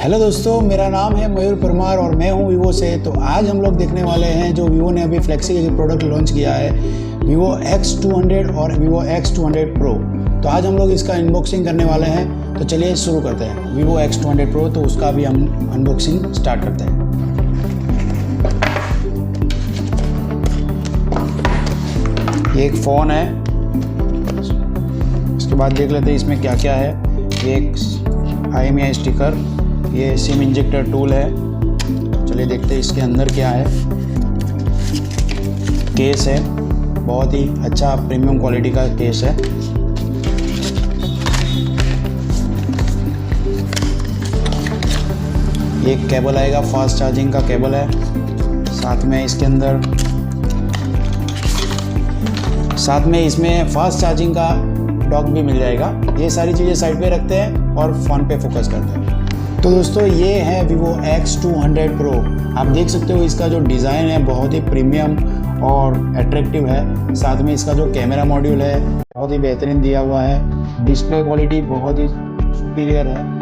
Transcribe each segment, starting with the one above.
Hello दोस्तों, मेरा नाम है मयूर परमार और मैं हूं वीवो से। तो आज हम लोग देखने वाले हैं जो वीवो ने अभी फ्लेक्सी के प्रोडक्ट लॉन्च किया है, vivo X200 और vivo X200 Pro। तो आज हम लोग इसका अनबॉक्सिंग करने वाले हैं। तो चलिए शुरू करते हैं। vivo X200 Pro, तो उसका भी हम अनबॉक्सिंग स्टार्ट करते हैं। ये एक फ़ोन है, इसके बाद देख लेते हैं इसमें क्या क्या है। ये एक IMEI स्टिकर, ये सिम इंजेक्टर टूल है। चलिए देखते हैं इसके अंदर क्या है। केस है, बहुत ही अच्छा प्रीमियम क्वालिटी का केस है। ये केबल आएगा, फास्ट चार्जिंग का केबल है। साथ में इसमें फास्ट चार्जिंग का डॉक भी मिल जाएगा। ये सारी चीज़ें साइड पे रखते हैं और फ़ोन पे फोकस करते हैं। तो दोस्तों, ये है vivo X200 Pro। आप देख सकते हो इसका जो डिज़ाइन है बहुत ही प्रीमियम और अट्रैक्टिव है। साथ में इसका जो कैमरा मॉड्यूल है बहुत ही बेहतरीन दिया हुआ है। डिस्प्ले क्वालिटी बहुत ही सुपीरियर है।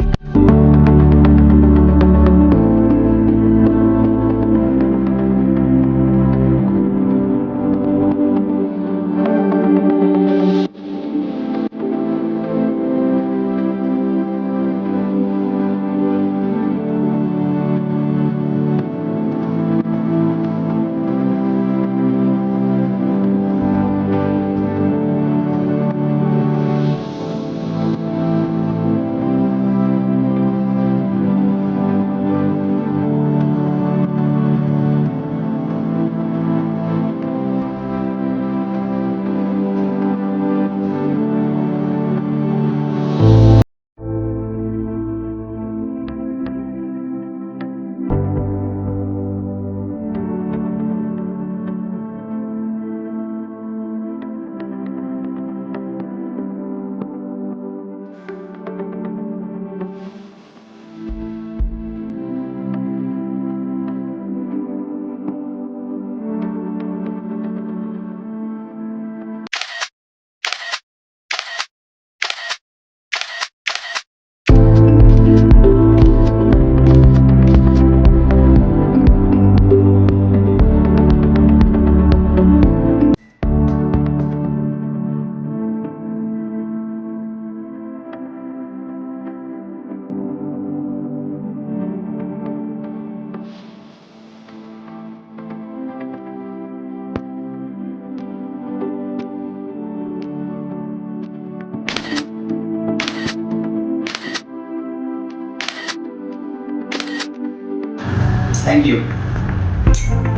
Thank you.